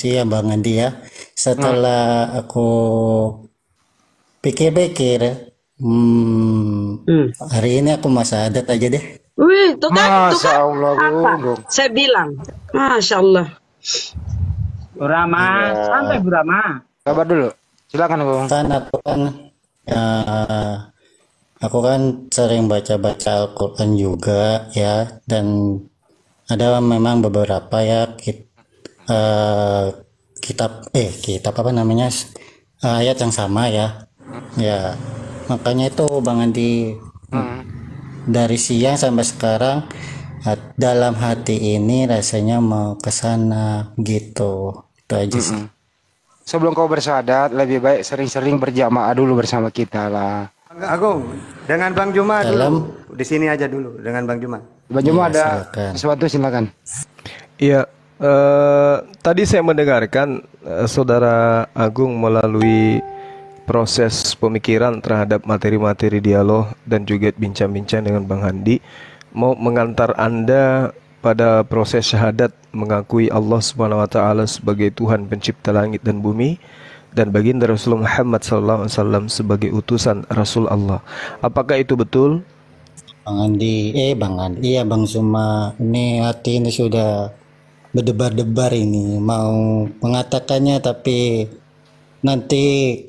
sih ya Bang Andi ya. Setelah aku pikir-pikir, Hmm. hari ini aku masa adat aja deh. Wih, tuh Masya kan, Allah, apa? Gung. Saya bilang, Masya Allah. Bu Rama, santai Iya. Bu Rama. Sabar dulu. Silakan, Gung. Kan eh, aku kan sering baca-baca Al-Quran juga ya, dan ada memang beberapa ya eh, kitab apa namanya, ayat yang sama ya. Ya, makanya itu Bang Andi, Hmm. dari siang sampai sekarang dalam hati ini rasanya mau ke sana gitu. Itu aja sih. Mm-mm. Sebelum kau bersyahadat, lebih baik sering-sering berjamaah dulu bersama kita lah. Agung, dengan Bang Juma Dalam dulu. Di sini aja dulu dengan Bang Juma. Bang Juma ya ada silakan. sesuatu, silakan. Iya, tadi saya mendengarkan Saudara Agung melalui proses pemikiran terhadap materi-materi dialog dan juga bincang-bincang dengan Bang Handi mau mengantar Anda pada proses syahadat mengakui Allah Subhanahu wa taala sebagai Tuhan pencipta langit dan bumi dan baginda Rasulullah Muhammad SAW sebagai utusan Rasul Allah. Apakah itu betul? Bang Andi, ya Bang Zuma, ini hati ini sudah berdebar-debar ini, mau mengatakannya tapi nanti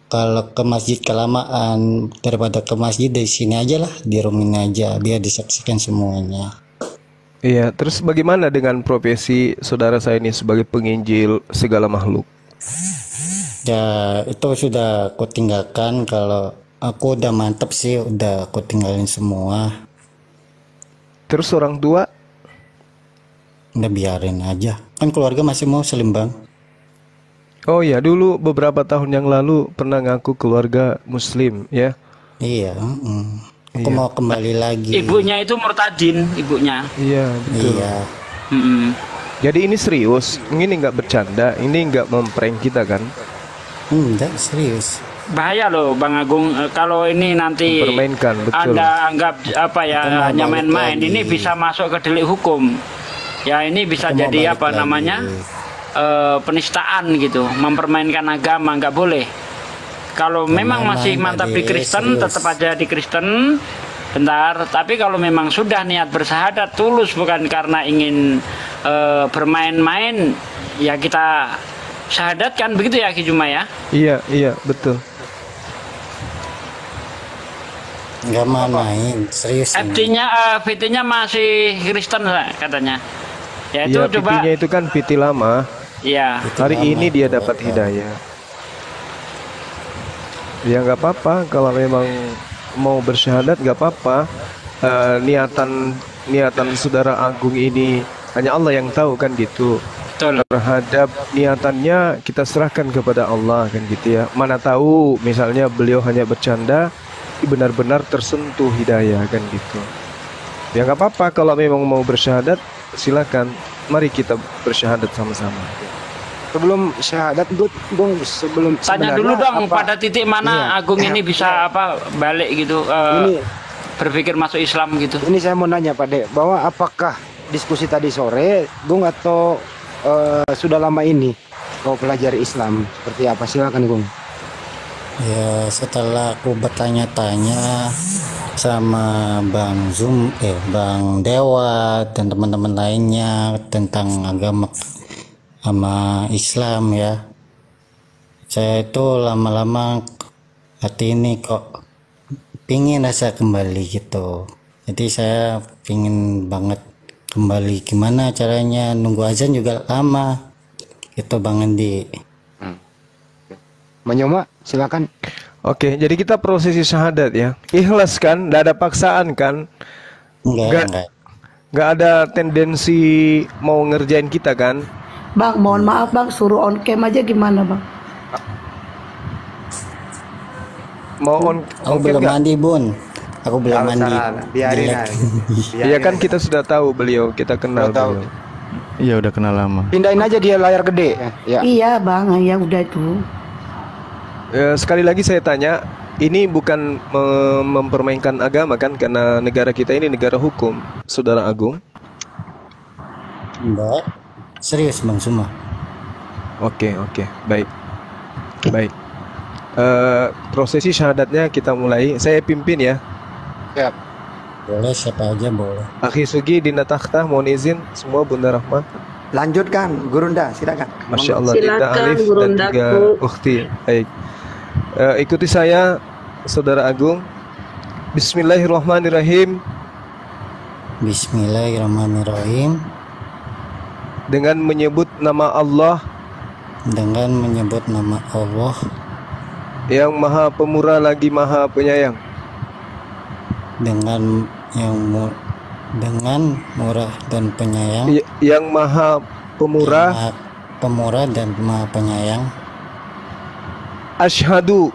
kalau ke masjid kelamaan, daripada ke masjid di sini aja lah, di rumah ini aja biar disaksikan semuanya. Iya, terus bagaimana dengan profesi saudara saya ini sebagai penginjil segala makhluk? Ya itu sudah aku tinggalkan, kalau aku udah mantep sih, udah aku tinggalin semua, Terus orang tua? udah biarin aja, kan keluarga masih mau Bang. Oh ya, dulu beberapa tahun yang lalu pernah ngaku keluarga Muslim ya. Iya, aku Iya. mau kembali lagi. Ibunya itu murtadin, ibunya. Iya, betul. Iya, Mm-mm. Jadi ini serius, ini nggak bercanda, ini nggak memprank kita kan? enggak serius. Bahaya loh Bang Agung, kalau ini nanti Mempermainkan, betul. Anda anggap apa ya, Kita mau hanya balik main-main, lagi. ini bisa masuk ke delik hukum. Ya ini bisa Kita mau jadi balik apa lagi. namanya, penistaan gitu, mempermainkan agama, nggak boleh. Kalau memang masih main-main mantap di tadi, Kristen, serius. tetap aja di Kristen. Bentar, tapi kalau memang sudah niat bersyahadat tulus, bukan karena ingin bermain-main, ya kita syahadatkan, begitu ya Ki Juma ya. Iya, iya, betul. Enggak mau main, serius ini. VT-nya masih Kristen katanya. Ya itu Iya, coba. PT-nya itu kan PT lama. Ya, Hari lama ini dia itu, dapat ya. hidayah. Ya nggak apa-apa kalau memang mau bersyahadat nggak apa-apa. Niatan saudara Agung ini hanya Allah yang tahu kan gitu. betul. Terhadap niatannya kita serahkan kepada Allah kan gitu ya. Mana tahu misalnya beliau hanya bercanda, benar-benar tersentuh hidayah kan gitu. Ya nggak apa-apa kalau memang mau bersyahadat silakan. Mari kita bersyahadat sama-sama. Sebelum syahadat, Gung, sebelum Tanya sebenarnya dulu dong apa? pada titik mana Iya. Agung ini bisa apa balik gitu, Ini berpikir masuk Islam gitu. ini saya mau nanya Pak Dek, bahwa apakah diskusi tadi sore, Gung, atau sudah lama ini kau pelajari Islam? Seperti apa? Silakan, Gung. Ya setelah aku bertanya-tanya sama Bang Dewa dan teman-teman lainnya tentang agama sama Islam ya, saya itu lama-lama hati ini kok pingin rasa kembali gitu. Jadi saya pingin banget kembali. Gimana caranya, nunggu azan juga lama itu Bang Andi. Menyoma, silakan. Oke, jadi kita prosesi syahadat ya. Ikhlas kan, nggak ada paksaan kan, Enggak. nggak ada tendensi mau ngerjain kita kan. Bang, mohon maaf bang, suruh on cam aja gimana bang? Mau on Aku cam belum nggak? mandi Bun, aku belum Tahu mandi. salah, biarin Jelek. aja. Iya kan kita sudah tahu beliau, kita kenal Sudah tahu. beliau. Iya udah kenal lama. Pindahin aja dia layar gede. Ya. Iya bang, ya udah itu. Sekali lagi saya tanya, ini bukan mempermainkan agama kan, karena negara kita ini negara hukum, Saudara Agung. Enggak. Serius Bang Suma. Oke, baik. Baik. Prosesi syahadatnya kita mulai. Saya pimpin ya. Ya. Boleh, siapa aja boleh. Akhi Sugi, Dinda Takhta, mohon izin semua Bunda Rahma. Lanjutkan, Gurunda, silakan. Masya Allah, Dinda Silakan, Alif dan Gurundaku. juga Ukhti. Baik. Ikuti saya, Saudara Agung. Bismillahirrahmanirrahim. Bismillahirrahmanirrahim. Dengan menyebut nama Allah Dengan menyebut nama Allah yang Maha Pemurah lagi Maha Penyayang. dengan dengan murah dan penyayang, Yang Maha Pemurah. Maha pemurah dan Maha penyayang. Asyhadu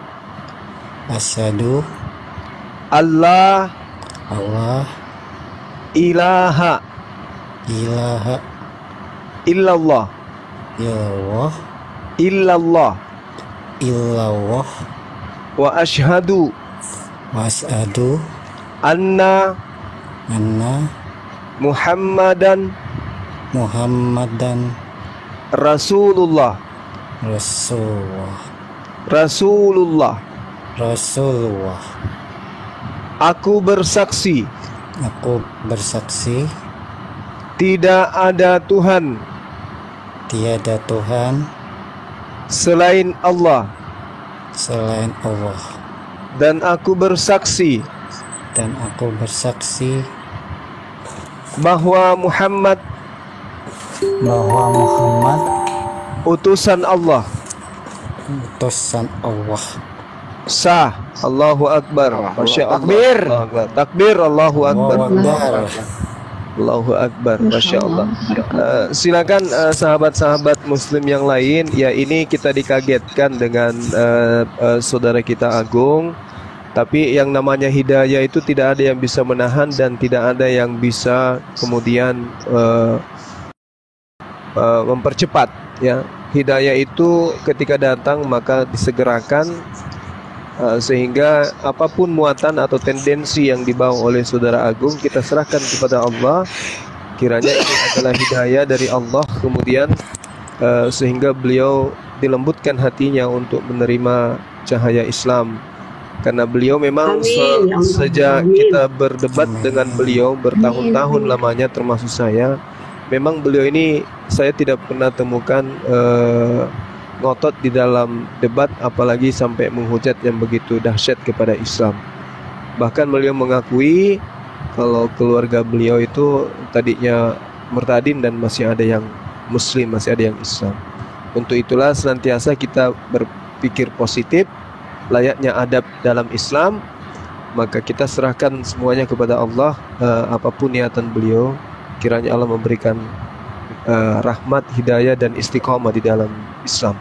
Asyhadu Allah Allah ilaha ilaha illallah illallah illallah illallah wa asyhadu wa asyhadu anna anna Muhammadan Muhammadan Rasulullah. Rasulullah. Aku bersaksi Aku bersaksi tidak ada Tuhan tiada Tuhan selain Allah, selain Allah, dan aku bersaksi bahwa Muhammad utusan Allah. utusan Allah. Sah. Allahu Akbar. Masya Allah. Takbir. Allahu Akbar. Takbir. Allahu Akbar. Akbar. Allahu Akbar. Masya Allah. Silakan sahabat-sahabat Muslim yang lain. Ya, ini kita dikagetkan dengan saudara kita Agung. Tapi yang namanya hidayah itu tidak ada yang bisa menahan dan tidak ada yang bisa kemudian mempercepat. Ya, hidayah itu ketika datang maka disegerakan. Sehingga apapun muatan atau tendensi yang dibawa oleh saudara Agung kita serahkan kepada Allah. Kiranya ini adalah hidayah dari Allah, kemudian sehingga beliau dilembutkan hatinya untuk menerima cahaya Islam. Karena beliau memang sejak kita berdebat dengan beliau bertahun-tahun lamanya, termasuk saya, memang beliau ini saya tidak pernah temukan ngotot di dalam debat, apalagi sampai menghujat yang begitu dahsyat kepada Islam. Bahkan beliau mengakui kalau keluarga beliau itu tadinya murtadin dan masih ada yang Muslim, masih ada yang Islam. Untuk itulah senantiasa kita berpikir positif, layaknya adab dalam Islam, maka kita serahkan semuanya kepada Allah. Apapun niatan beliau, kiranya Allah memberikan rahmat, hidayah dan istiqomah di dalam Islam.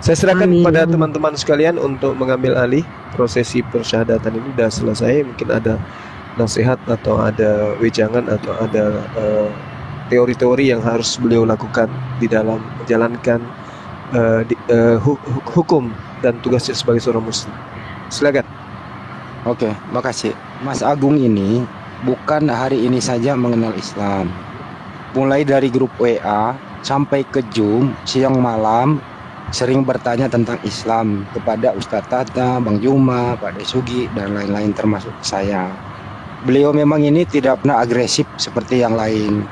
Saya serahkan kepada teman-teman sekalian untuk mengambil alih prosesi persyahadatan ini. Sudah selesai, mungkin ada nasihat atau ada wejangan atau ada teori-teori yang harus beliau lakukan di dalam menjalankan hukum dan tugasnya sebagai seorang muslim. Silakan. Oke, makasih. Mas Agung ini bukan hari ini saja mengenal Islam. Mulai dari grup WA sampai ke Zoom siang malam sering bertanya tentang Islam kepada Ustadz Tata, Bang Juma, Pak Desugi dan lain-lain termasuk saya. Beliau memang ini tidak pernah agresif seperti yang lain.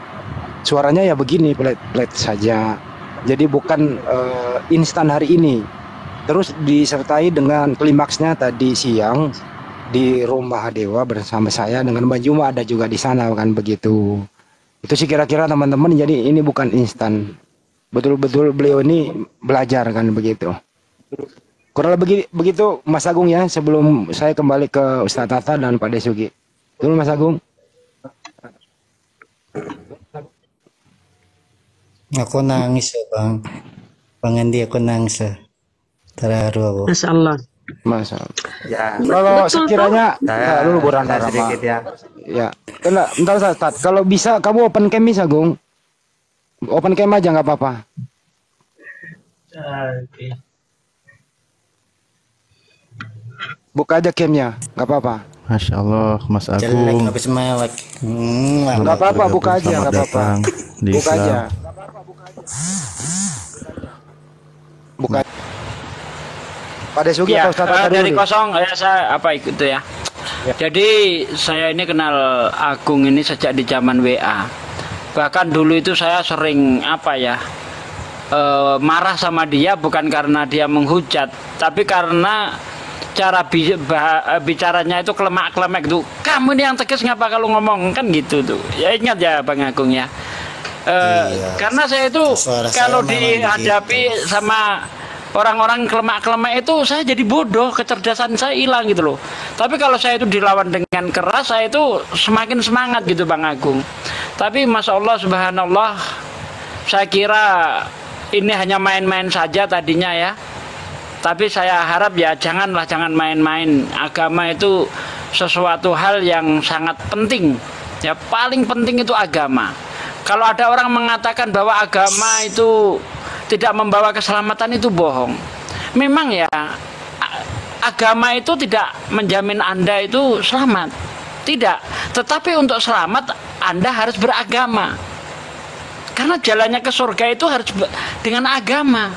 Suaranya ya begini, pelet-pelet saja. Jadi bukan instan hari ini. Terus disertai dengan klimaksnya tadi siang di rumah Dewa bersama saya dengan Bang Juma ada juga di sana, kan begitu. Itu sih kira-kira teman-teman, jadi ini bukan instan. Betul-betul beliau ini belajar, kan begitu. Kurang lebih begitu Mas Agung ya, sebelum saya kembali ke Ustadz Tata dan Pak Desugi. Dulu Mas Agung. Aku nangis ya Bang. Bang Andi, aku nangis ya. Terharu aku. Masya Allah. Masa. Ya, Kalau Betul, sekiranya saya dulu Buran saya sedikit ya. Ya, bentar Ustadz. Kalau bisa kamu open cam bisa, Gung. Open cam aja nggak apa-apa. Buka aja camnya, nggak apa-apa. Masya Allah, Mas Jelek Agung. habis melek. Nggak apa-apa, buka aja, Selamat nggak apa-apa. datang di Buka Islam. aja. bukan Pak Desugi Ya, atau Ustaz Tata dari dulu nih? kosong ya saya apa itu ya. Jadi saya ini kenal Agung ini sejak di zaman WA. Bahkan dulu itu saya sering apa ya marah sama dia bukan karena dia menghujat, tapi karena cara bicaranya itu kelemak-kelemek tuh. Kamu ini yang tegas ngapa kalau ngomong kan gitu tuh. Ya ingat ya Bang Agung ya. Iya. Karena saya itu Suara kalau saya memang dihadapi sama orang-orang kelemak-kelemek itu saya jadi bodoh, kecerdasan saya hilang gitu loh. Tapi kalau saya itu dilawan dengan keras, saya itu semakin semangat gitu Bang Agung. Tapi Masya Allah Subhanallah, saya kira ini hanya main-main saja tadinya ya. Tapi saya harap ya jangan main-main. Agama itu sesuatu hal yang sangat penting. Ya paling penting itu agama. Kalau ada orang mengatakan bahwa agama itu tidak membawa keselamatan, itu bohong. Memang ya agama itu tidak menjamin Anda itu selamat. Tidak. Tetapi untuk selamat Anda harus beragama. Karena jalannya ke surga itu harus dengan agama.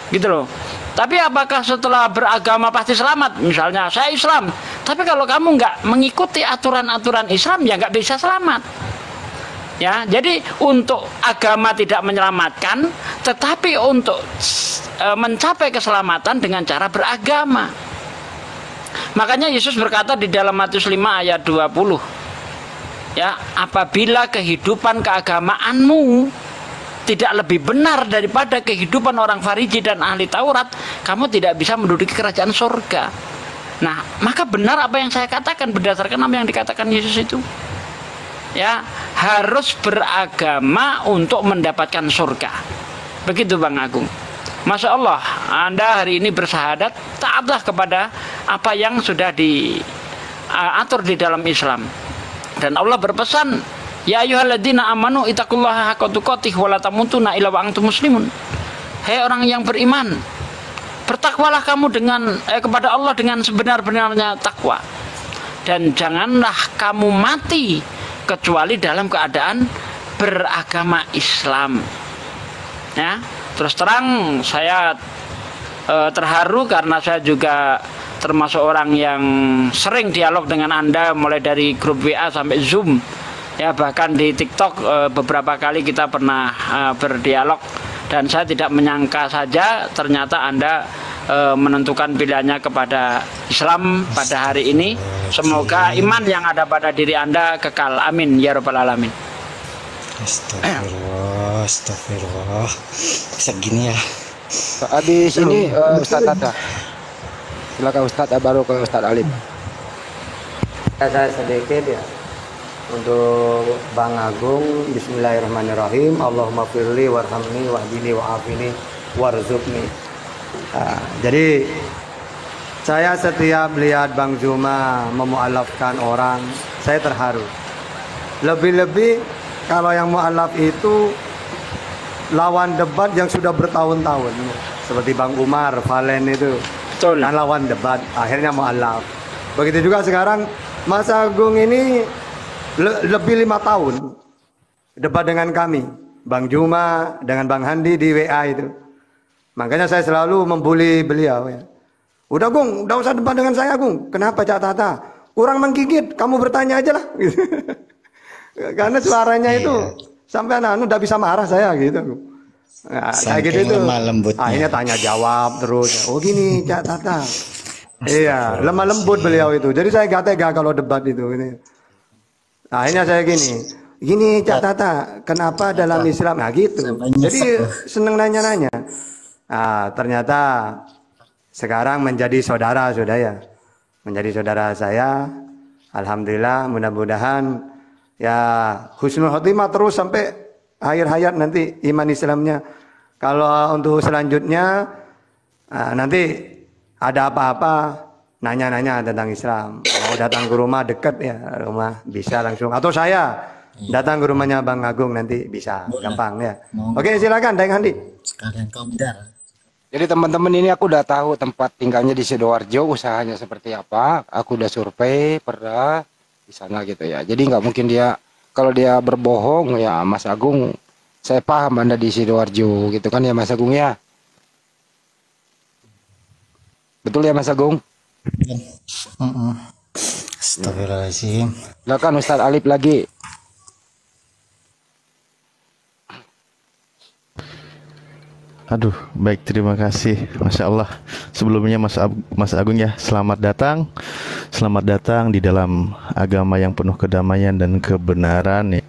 Gitu loh. Tapi apakah setelah beragama pasti selamat? Misalnya saya Islam, tapi kalau kamu nggak mengikuti aturan-aturan Islam ya nggak bisa selamat. Ya, jadi untuk agama tidak menyelamatkan, tetapi untuk mencapai keselamatan dengan cara beragama. Makanya Yesus berkata di dalam Matius 5 ayat 20, ya, apabila kehidupan keagamaanmu tidak lebih benar daripada kehidupan orang Farisi dan ahli Taurat, kamu tidak bisa menduduki kerajaan surga. Nah, maka benar apa yang saya katakan berdasarkan apa yang dikatakan Yesus itu. Ya, harus beragama untuk mendapatkan surga. Begitu Bang Agung. Masya Allah, Anda hari ini bersahadat, taatlah kepada apa yang sudah diatur di dalam Islam. Dan Allah berpesan, ya ayyuhalladzina amanu ittaqullaha haqqa tuqatih wa la tamutunna illa wa antum muslimun. Hai orang yang beriman, bertakwalah kamu kepada Allah dengan sebenar-benarnya takwa. Dan janganlah kamu mati kecuali dalam keadaan beragama Islam. Ya, terus terang saya terharu karena saya juga termasuk orang yang sering dialog dengan Anda mulai dari grup WA sampai Zoom. Ya, bahkan di TikTok beberapa kali kita pernah berdialog dan saya tidak menyangka saja ternyata Anda menentukan pilihannya kepada Islam pada hari ini. Semoga iman yang ada pada diri Anda kekal. Amin ya rabbal alamin. Astagfirullah, astagfirullah. Segini ya. Habis ini Ustaz Tata. Silakan Ustaz, baru ke Ustaz Alim. Saya sedikit ya. Untuk Bang Agung, bismillahirrahmanirrahim. Allahumma firli warhamni wahdini wa'afini warzuqni. Jadi saya setiap lihat Bang Zuma memualafkan orang, saya terharu. Lebih-lebih kalau yang mualaf itu lawan debat yang sudah bertahun-tahun, seperti Bang Umar, Valen itu, kan lawan debat, akhirnya mualaf. Begitu juga sekarang Mas Agung ini lebih 5 tahun debat dengan kami, Bang Juma dengan Bang Handi di WA itu. Makanya saya selalu membuli beliau ya. Udah Gung, udah usah debat dengan saya Gung. Kenapa Cak Tata? Kurang menggigit, kamu bertanya aja lah. Karena suaranya itu sampai anak udah bisa marah saya gitu. Nah, kayak gitu itu. Akhirnya tanya jawab terus. Oh gini Cak Tata. Iya, lemah lembut beliau itu. Jadi saya gak tega kalau debat itu. Akhirnya saya gini Cak Tata, kenapa dalam Islam? Nah gitu. Jadi seneng nanya-nanya. Nah, ternyata sekarang menjadi saudara sudah ya. Menjadi saudara saya. Alhamdulillah, mudah-mudahan ya husnul khotimah terus sampai akhir hayat nanti iman Islamnya. Kalau untuk selanjutnya nanti ada apa-apa nanya-nanya tentang Islam. Mau datang ke rumah dekat ya, rumah bisa langsung. Atau saya datang ke rumahnya Bang Agung nanti bisa, gampang ya. Oke, silakan Daeng Handi. Sekalian komdar. Jadi teman-teman ini aku udah tahu tempat tinggalnya di Sidoarjo, usahanya seperti apa. Aku udah survei, pernah di sana gitu ya. Jadi nggak mungkin kalau dia berbohong ya Mas Agung. Saya paham Anda di Sidoarjo gitu kan ya Mas Agung ya. Betul ya Mas Agung? Mm-mm. Astagfirullahaladzim. Silakan Ustadz Alif lagi. Aduh, baik, terima kasih. Masya Allah. Sebelumnya Mas Agung ya, selamat datang di dalam agama yang penuh kedamaian dan kebenaran.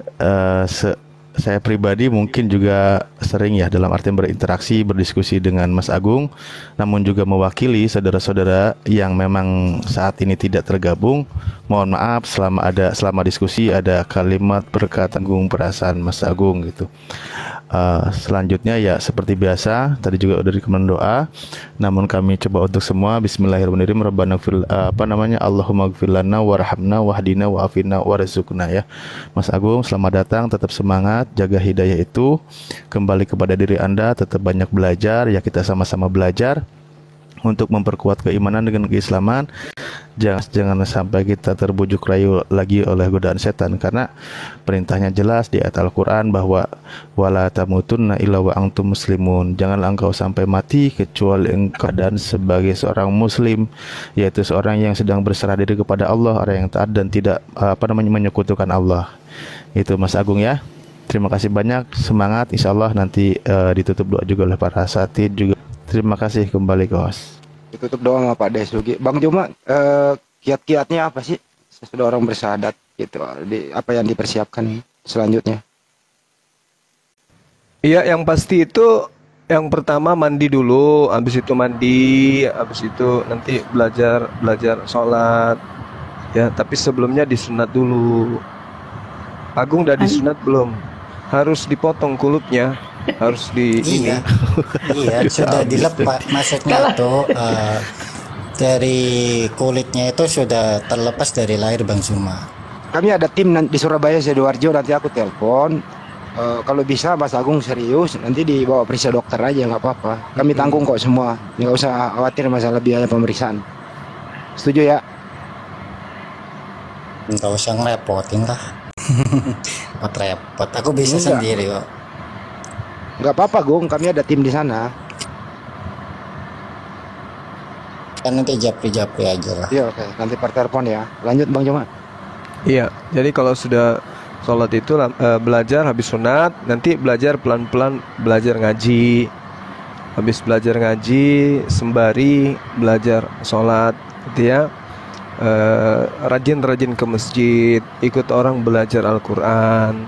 Saya pribadi mungkin juga sering ya dalam artian berinteraksi, berdiskusi dengan Mas Agung, namun juga mewakili saudara-saudara yang memang saat ini tidak tergabung. Mohon maaf selama diskusi ada kalimat perkataan perasaan Mas Agung gitu. Selanjutnya ya seperti biasa tadi juga udah dikemen doa, namun kami coba untuk semua. Bismillahirrahmanirrahim. Rabbana Allahumma gfir lana warhamna wahdina wa'afina warzuqna ya. Mas Agung selamat datang, tetap semangat, jaga hidayah itu kembali kepada diri Anda, tetap banyak belajar ya, kita sama-sama belajar untuk memperkuat keimanan dengan keislaman. Jangan sampai kita terbujuk rayu lagi oleh godaan setan, karena perintahnya jelas di ayat Al-Quran bahwa wala tamutunna illa wa antum muslimun. Janganlah engkau sampai mati kecuali engkau dan sebagai seorang muslim, yaitu seorang yang sedang berserah diri kepada Allah, orang yang taat dan tidak menyekutukan Allah. Itu Mas Agung ya. Terima kasih banyak, semangat, insya Allah nanti ditutup doa juga oleh para asatid juga. Terima kasih, kembali ke host. Ditutup doa sama Pak Desugi. Bang Juma, kiat-kiatnya apa sih sesudah orang bersyahadat gitu? Apa yang dipersiapkan selanjutnya? Iya, yang pasti itu yang pertama mandi dulu, habis itu nanti belajar sholat. Ya, tapi sebelumnya disunat dulu. Agung udah disunat belum? Harus dipotong kulupnya, harus ini. Iya, sudah dilepas. Maksudnya tuh dari kulitnya itu sudah terlepas dari lahir Bang Zuma. Kami ada tim di Surabaya, Sidoarjo, nanti aku telepon. Kalau bisa Mas Agung serius, nanti dibawa periksa dokter aja, nggak apa-apa. Kami tanggung kok semua, nggak usah khawatir masalah biaya pemeriksaan. Setuju ya? Nggak usah ngerepotin lah. Repot, aku bisa sendiri kok. Nggak apa-apa Gung, kami ada tim di sana. Kan nanti japri aja lah. Iya, oke, nanti per telepon ya. Lanjut Bang Joma. Iya, jadi kalau sudah sholat itu belajar habis sunat, nanti belajar pelan-pelan, belajar ngaji. Habis belajar ngaji sembari belajar sholat gitu ya. Rajin-rajin ke masjid, ikut orang belajar Al-Quran.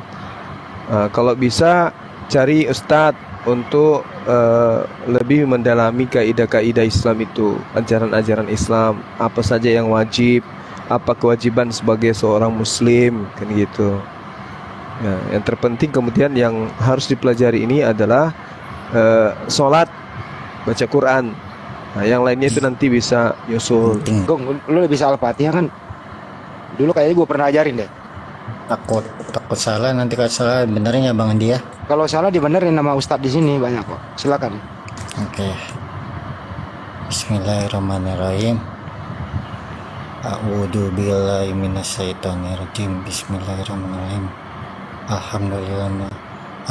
Kalau bisa cari ustadz untuk lebih mendalami kaidah-kaidah Islam itu, ajaran-ajaran Islam, apa saja yang wajib, apa kewajiban sebagai seorang muslim, kan gitu. Nah, yang terpenting kemudian yang harus dipelajari ini adalah sholat, baca Quran. Nah, yang lainnya itu nanti bisa nyusul. Gung, lu bisa Al-Fatihah kan? Dulu kayaknya gue pernah ajarin deh. Takut salah, nanti kalau salah benerin ya Bang Andi ya. Kalau salah dibenerin nama Ustadz di sini banyak kok. Silakan. Oke. Bismillahirrahmanirrahim. A'udzu billahi minasyaitonir rajim. Bismillahirrahmanirrahim.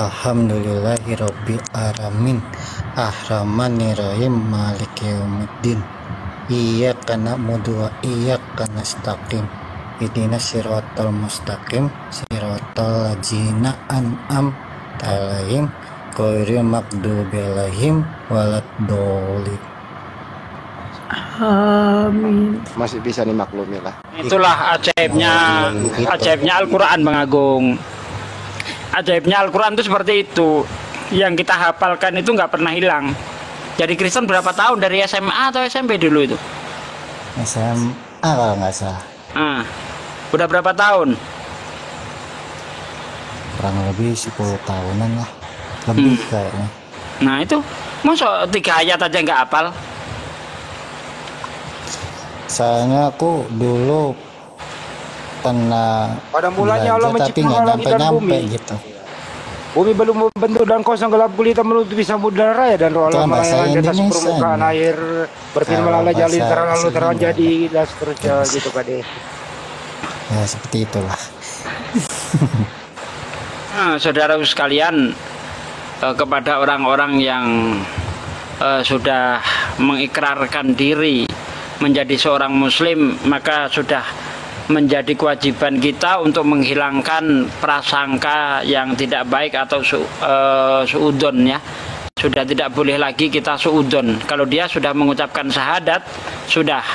Alhamdulillahi rabbil alamin. Ar-Rahmanir-Rahim, Maliki yaumiddin. Iyyaka na'budu wa iyyaka nastaqim. Ihdinas siratal mustaqim, siratal ladzina an'amta 'alaihim ghairil maghdubi alaihim waladdallin. Amin. Masih bisa dimaklumi lah. Itulah ajaibnya Al-Quran Bang Agung. Ajaibnya Al-Quran itu seperti itu. Yang kita hafalkan itu nggak pernah hilang. Jadi Kristen berapa tahun, dari SMA atau SMP dulu itu? SMA kalau nggak salah. Udah berapa tahun? Kurang lebih 10 tahunan lah. Lebih kayaknya. Nah itu, masa 3 ayat aja nggak hafal? Soalnya aku dulu pernah Pada mulanya Allah belajar, tapi menciptakan nggak langit dan nyampe bumi. gitu. Bumi belum membentuk dan kosong gelap gulita menutupi samudera raya, dan roh Allah Itu bahasa melayang di atas Indonesia permukaan nih. air, berfirman Kalau Allah jalin bahasa terang lalu terang Sunda. jadi, dan seterusnya gitu Pak De. Ya seperti itulah. Saudara sekalian, kepada orang-orang yang sudah mengikrarkan diri menjadi seorang muslim, maka sudah menjadi kewajiban kita untuk menghilangkan prasangka yang tidak baik atau suudon ya. Sudah tidak boleh lagi kita suudon. Kalau dia sudah mengucapkan syahadat, sudah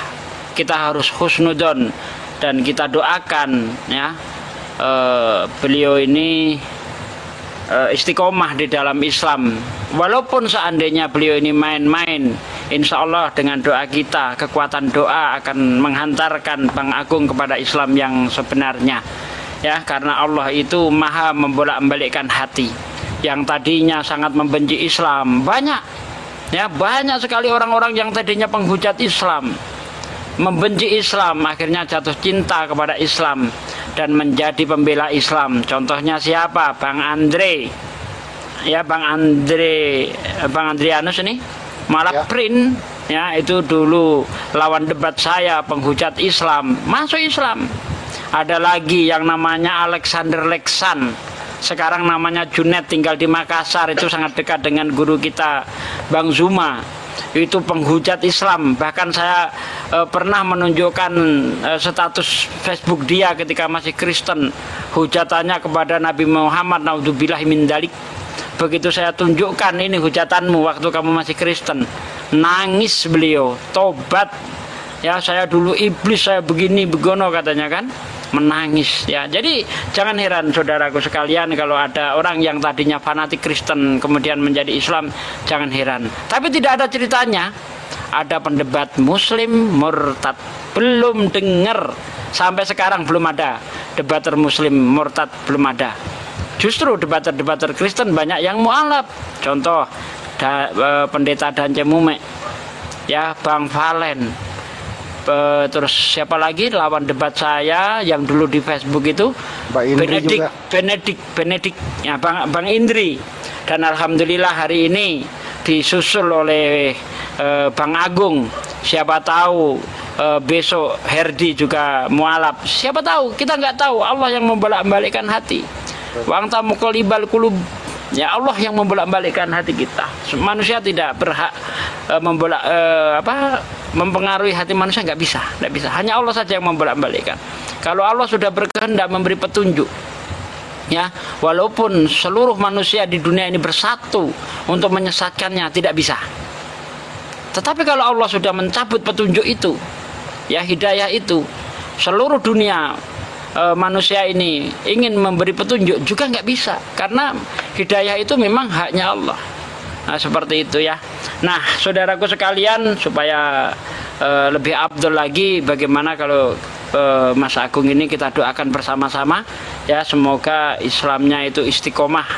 kita harus husnudon dan kita doakan ya beliau ini istiqomah di dalam Islam. Walaupun seandainya beliau ini main-main, insya Allah dengan doa kita, kekuatan doa akan menghantarkan Bang Agung kepada Islam yang sebenarnya. Ya, karena Allah itu maha membolak-balikkan hati. Yang tadinya sangat membenci Islam, banyak sekali orang-orang yang tadinya penghujat Islam, membenci Islam, akhirnya jatuh cinta kepada Islam dan menjadi pembela Islam. Contohnya siapa? Bang Andre, ya, Bang Andrianus ini Malak Print, ya, itu dulu lawan debat saya, penghujat Islam, masuk Islam. Ada lagi yang namanya Alexander Leksan, sekarang namanya Junet, tinggal di Makassar, itu sangat dekat dengan guru kita Bang Zuma, itu penghujat Islam. Bahkan saya pernah menunjukkan status Facebook dia ketika masih Kristen, hujatannya kepada Nabi Muhammad, naudzubillah min dalik. Begitu saya tunjukkan, ini hujatanmu waktu kamu masih Kristen, nangis beliau, tobat ya, saya dulu iblis, saya begini begono katanya kan, menangis ya. Jadi jangan heran saudaraku sekalian kalau ada orang yang tadinya fanatik Kristen kemudian menjadi Islam, jangan heran. Tapi tidak ada ceritanya ada pendebat muslim murtad, belum dengar sampai sekarang, belum ada debater muslim murtad, belum ada. Justru debater-debater Kristen banyak yang mualaf. Contoh pendeta Dance Mume ya, Bang Valen, terus siapa lagi lawan debat saya yang dulu di Facebook itu, Benedik ya, Bang Indri. Dan alhamdulillah hari ini disusul oleh Bang Agung. Siapa tahu besok Herdi juga mualaf, siapa tahu, kita nggak tahu. Allah yang membolak-balikkan hati. Wang tamuqallibal qulub, ya, Allah yang membolak-balikkan hati kita. Manusia tidak berhak mempengaruhi hati manusia, nggak bisa. Hanya Allah saja yang membolak-balikkan. Kalau Allah sudah berkehendak memberi petunjuk, ya, walaupun seluruh manusia di dunia ini bersatu untuk menyesatkannya, tidak bisa. Tetapi kalau Allah sudah mencabut petunjuk itu, ya, hidayah itu, seluruh dunia manusia ini ingin memberi petunjuk juga nggak bisa, karena hidayah itu memang haknya Allah. Nah, seperti itu ya. Nah, saudaraku sekalian, supaya lebih afdol lagi, bagaimana kalau Mas Agung ini kita doakan bersama-sama ya, semoga Islamnya itu istiqomah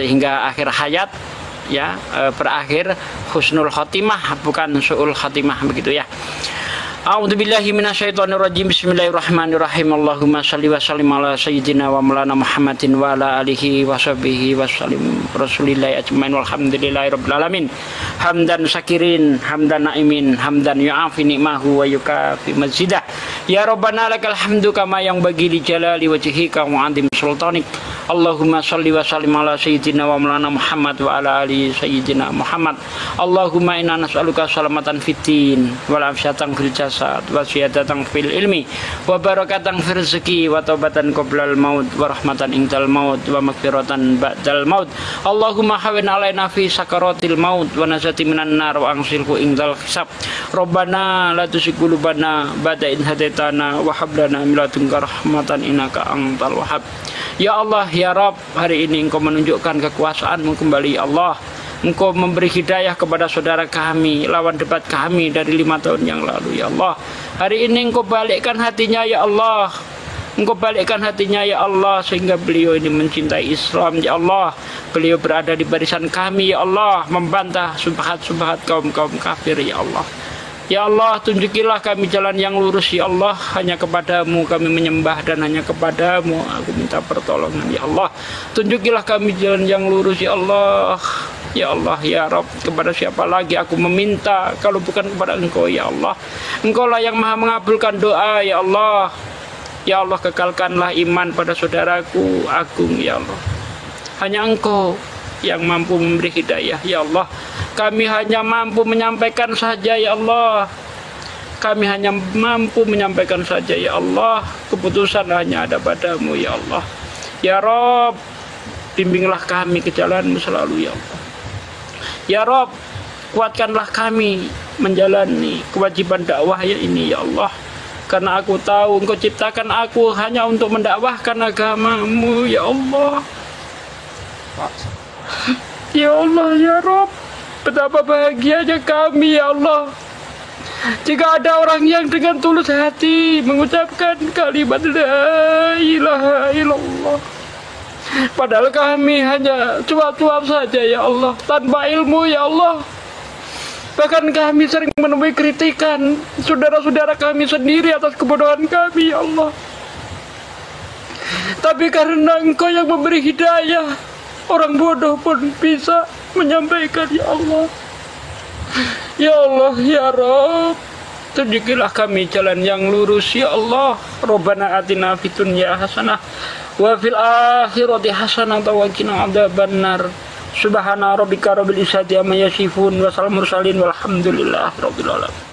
hingga akhir hayat ya, berakhir husnul khotimah, bukan su'ul khotimah, begitu ya. A'udzubillahi minasyaitonirrajim. Bismillahirrahmanirrahim. Allahumma shalli wa sallim ala sayyidina wa maulana Muhammadin wa ala alihi wa sahbihi wa sallim rasulillahi ajmain walhamdulillahi rabbil alamin. Hamdan syakirin, hamdan na'imin, hamdan yu'afi ni'mahu wa yukafi mazidah. Ya Rabbana lakal hamdu kama yang bagi li jalali wajhika wa 'azim sultanik. Allahumma shalli wa sallim ala sayyidina wa maulana Muhammad wa ala ali sayyidina Muhammad. Allahumma inna nas'aluka salamatan fiddin wal afiyatan fil jasad wa siyadatan fil ilmi wa barakatan fil rizqi wa taubatan qoblal maut wa rahmatan indal maut wa maghfiratan ba'dal maut. Allahumma hawin alaina fi sakaratil maut wa nazati minan nar wa angsilhu indal hisab. Rabbana la tuzigh qulubana ba'da idh hadaitana wa hab lana min ladunka rahmatan innaka antal wahhab. Ya Allah, ya Rabb, hari ini Engkau menunjukkan kekuasaan-Mu kembali, ya Allah. Engkau memberi hidayah kepada saudara kami, lawan debat kami dari 5 tahun yang lalu, ya Allah. Hari ini Engkau balikkan hatinya, ya Allah. Engkau balikkan hatinya, ya Allah, sehingga beliau ini mencintai Islam, ya Allah. Beliau berada di barisan kami, ya Allah, membantah subhat-subhat kaum-kaum kafir, ya Allah. Ya Allah, tunjukilah kami jalan yang lurus, ya Allah. Hanya kepadamu kami menyembah dan hanya kepadamu aku minta pertolongan, ya Allah. Tunjukilah kami jalan yang lurus, ya Allah. Ya Allah, ya Rabb, kepada siapa lagi aku meminta kalau bukan kepada Engkau, ya Allah. Engkaulah yang maha mengabulkan doa, ya Allah. Ya Allah, kekalkanlah iman pada saudaraku Agung, ya Allah. Hanya Engkau yang mampu memberi hidayah, ya Allah. Kami hanya mampu menyampaikan saja ya Allah. Kami hanya mampu menyampaikan saja ya Allah. Keputusan hanya ada padamu ya Allah. Ya Rob, bimbinglah kami ke jalan-Mu selalu ya Allah. Ya Rob, kuatkanlah kami menjalani kewajiban dakwah ini ya Allah. Karena aku tahu Engkau ciptakan aku hanya untuk mendakwahkan agama-Mu ya Allah. Ya Allah ya Rob, betapa bahagianya kami ya Allah jika ada orang yang dengan tulus hati mengucapkan kalimat la ilaha illallah. Padahal kami hanya cuap-cuap saja ya Allah, tanpa ilmu ya Allah. Bahkan kami sering menemui kritikan saudara-saudara kami sendiri atas kebodohan kami ya Allah. Tapi karena Engkau yang memberi hidayah, orang bodoh pun bisa menyampaikan ya Allah. Ya Allah ya Rabb, tunjukilah kami jalan yang lurus ya Allah. Rabbana atina fid dunya hasanah wa fil akhirati hasanah wa qina adzabannar. Subhana rabbika rabbil izzati amma yasifun wa salamun mursalin walhamdulillahi rabbil alamin.